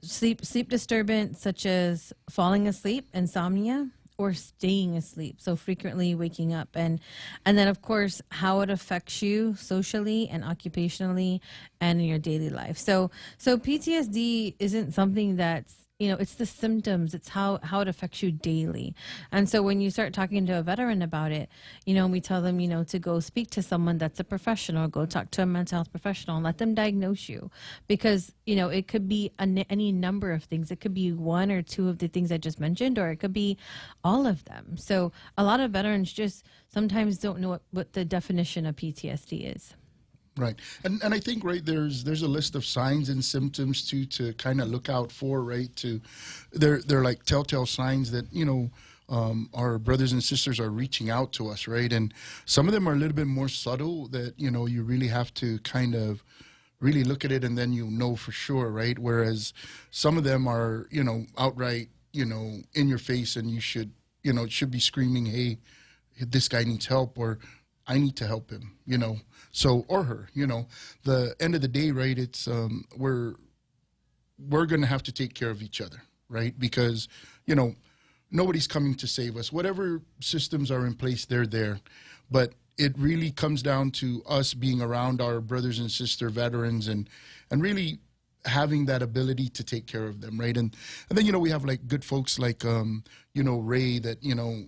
sleep disturbance such as falling asleep, insomnia, or staying asleep, so frequently waking up, and then of course how it affects you socially and occupationally and in your daily life. So PTSD isn't something that's, it's the symptoms, it's how it affects you daily. And so when you start talking to a veteran about it, we tell them, to go speak to someone that's a professional, go talk to a mental health professional and let them diagnose you, because, it could be any number of things. It could be one or two of the things I just mentioned, or it could be all of them. So a lot of veterans just sometimes don't know what the definition of PTSD is. Right. And I think, right, there's a list of signs and symptoms too to kind of look out for, right? They're like telltale signs that, our brothers and sisters are reaching out to us, right? And some of them are a little bit more subtle that, you really have to kind of really look at it and then for sure, right? Whereas some of them are, outright, in your face, and you should, it should be screaming, hey, this guy needs help, or I need to help him, so, or her, the end of the day, right, it's, we're going to have to take care of each other, right? Because, nobody's coming to save us. Whatever systems are in place, they're there. But it really comes down to us being around our brothers and sister veterans and really having that ability to take care of them, right? And then, we have like good folks like, Ray, that,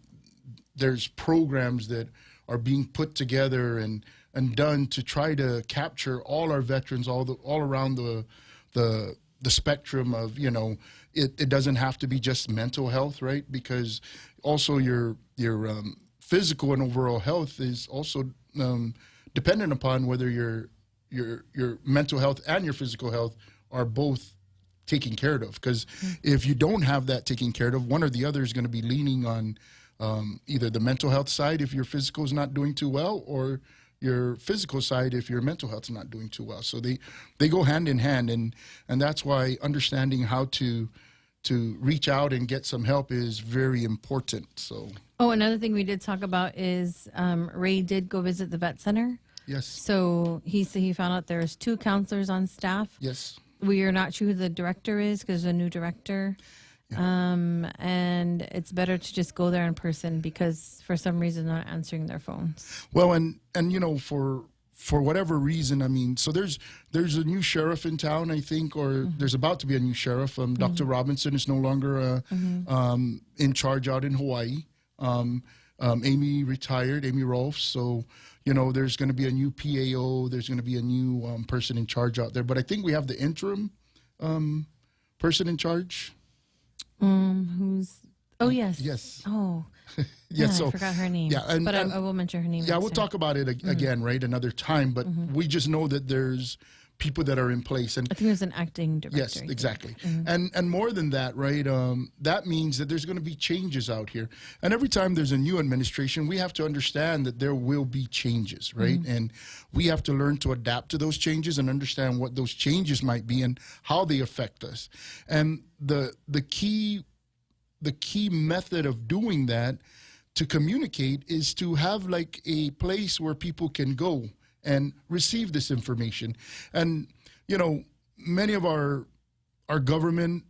there's programs that are being put together and done to try to capture all our veterans all around the spectrum of, it doesn't have to be just mental health, right? Because also your physical and overall health is also dependent upon whether your mental health and your physical health are both taken care of. Because if you don't have that taken care of, one or the other is going to be leaning on either the mental health side if your physical is not doing too well, or your physical side if your mental health is not doing too well. So they go hand in hand, and that's why understanding how to reach out and get some help is very important. So another thing we did talk about is Ray did go visit the vet center. Yes. So he found out there's 2 counselors on staff. Yes. We are not sure who the director is because there's a new director. Yeah. And it's better to just go there in person because for some reason they're not answering their phones. Well, and for whatever reason, I mean, so there's a new sheriff in town, I think, or there's about to be a new sheriff. Dr. Robinson is no longer in charge out in Hawaii. Amy retired, Amy Rolfs. So, there's going to be a new PAO. There's going to be a new person in charge out there. But I think we have the interim person in charge. Who's? Oh, yes. Yes. Oh. Yeah, so I forgot her name. Yeah, but I will mention her name. Yeah, we'll talk about it again, right, another time. But we just know that there's people that are in place, and I think there's an acting director. Yes, exactly. And more than that, right? That means that there's going to be changes out here, and every time there's a new administration, we have to understand that there will be changes, right? And we have to learn to adapt to those changes and understand what those changes might be and how they affect us. And the key method of doing that to communicate is to have like a place where people can go and receive this information. And, many of our government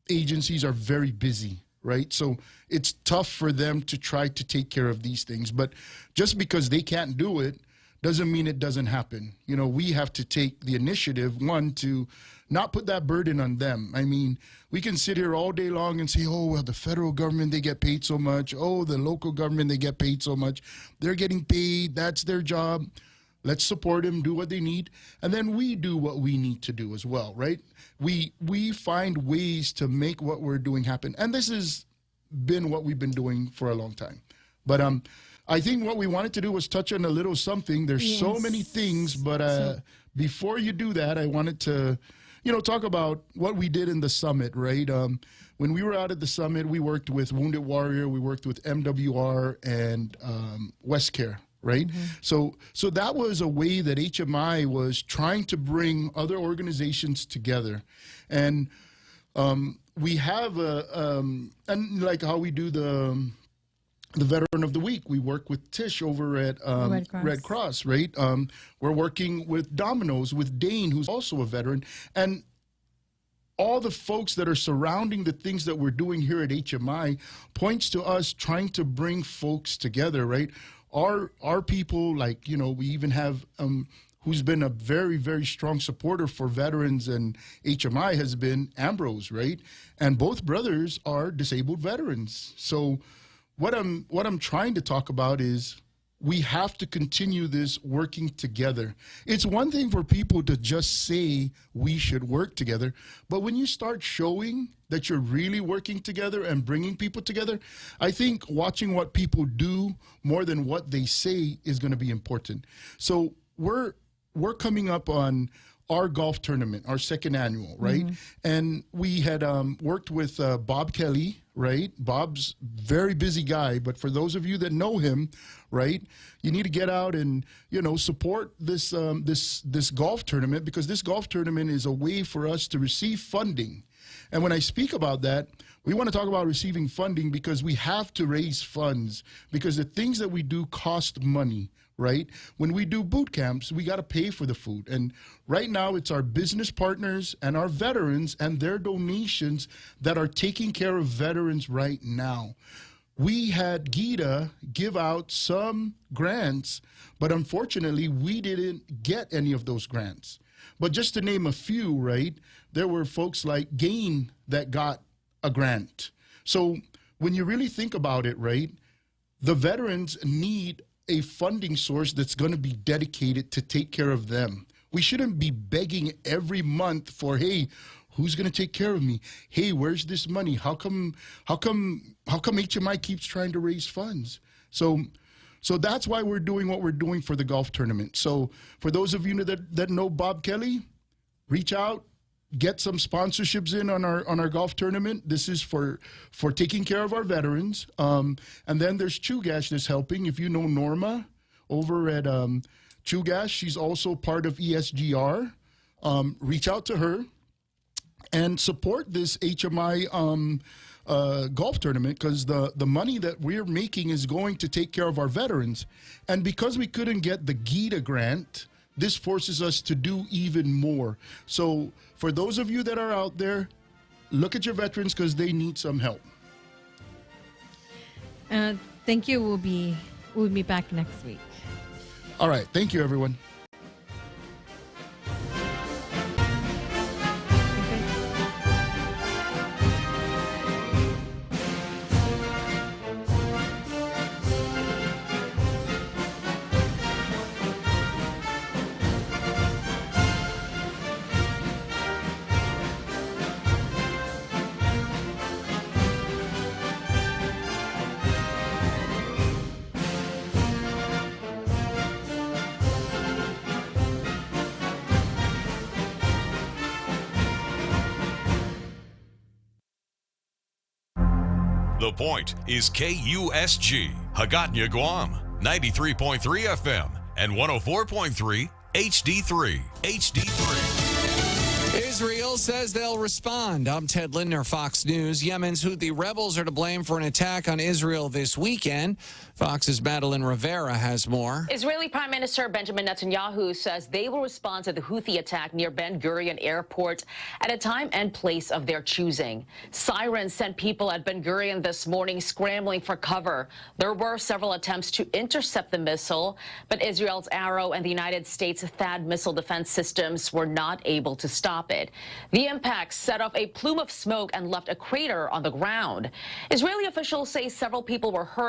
agencies are very busy, right? So it's tough for them to try to take care of these things. But just because they can't do it doesn't mean it doesn't happen. We have to take the initiative, one, to not put that burden on them. I mean, we can sit here all day long and say, oh, well, the federal government, they get paid so much. Oh, the local government, they get paid so much. They're getting paid. That's their job. Let's support them, do what they need. And then we do what we need to do as well, right? We find ways to make what we're doing happen. And this has been what we've been doing for a long time. But I think what we wanted to do was touch on a little something. There's so many things, but before you do that, I wanted to, talk about what we did in the summit, right? When we were out at the summit, we worked with Wounded Warrior, we worked with MWR and WestCare, right? So that was a way that HMI was trying to bring other organizations together. And we have and like how we do the Veteran of the Week, we work with Tish over at Red Cross, right? We're working with Domino's, with Dane, who's also a veteran. And all the folks that are surrounding the things that we're doing here at HMI points to us trying to bring folks together, right? Our people, like, we even have who's been a very, very strong supporter for veterans and HMI has been Ambrose, right? And both brothers are disabled veterans. So what I'm trying to talk about is we have to continue this working together. It's one thing for people to just say we should work together, but when you start showing that you're really working together and bringing people together, I think watching what people do more than what they say is going to be important. So we're coming up on our golf tournament, our second annual, right? And we had worked with Bob Kelly, right? Bob's very busy guy, but for those of you that know him, right, you need to get out and, support this this golf tournament, because this golf tournament is a way for us to receive funding. And when I speak about that, we want to talk about receiving funding because we have to raise funds, because the things that we do cost money, right? When we do boot camps, we got to pay for the food. And right now it's our business partners and our veterans and their donations that are taking care of veterans right now. We had Gita give out some grants, but unfortunately we didn't get any of those grants. But just to name a few, right, there were folks like Gain that got a grant. So when you really think about it, right, the veterans need a funding source that's going to be dedicated to take care of them. We shouldn't be begging every month for, hey, who's going to take care of me? Hey, where's this money? How come HMI keeps trying to raise funds? So that's why we're doing what we're doing for the golf tournament. So for those of you that know Bob Kelly, reach out, get some sponsorships in on our golf tournament. This is for taking care of our veterans. And then there's Chugash that's helping. If you know Norma over at Chugash, she's also part of ESGR. Reach out to her and support this HMI golf tournament, because the money that we're making is going to take care of our veterans. And because we couldn't get the Gita grant, this forces us to do even more. So for those of you that are out there, look at your veterans because they need some help. Thank you. We'll be back next week. All right. Thank you, everyone. The Point is KUSG, Hagåtña, Guam, 93.3 FM and 104.3 HD3. Israel says they'll respond. I'm Ted Lindner, Fox News. Yemen's Houthi rebels are to blame for an attack on Israel this weekend. Fox's Madeline Rivera has more. Israeli Prime Minister Benjamin Netanyahu says they will respond to the Houthi attack near Ben Gurion Airport at a time and place of their choosing. Sirens sent people at Ben Gurion this morning scrambling for cover. There were several attempts to intercept the missile, but Israel's Arrow and the United States THAAD missile defense systems were not able to stop it. The impact set off a plume of smoke and left a crater on the ground. Israeli officials say several people were hurt.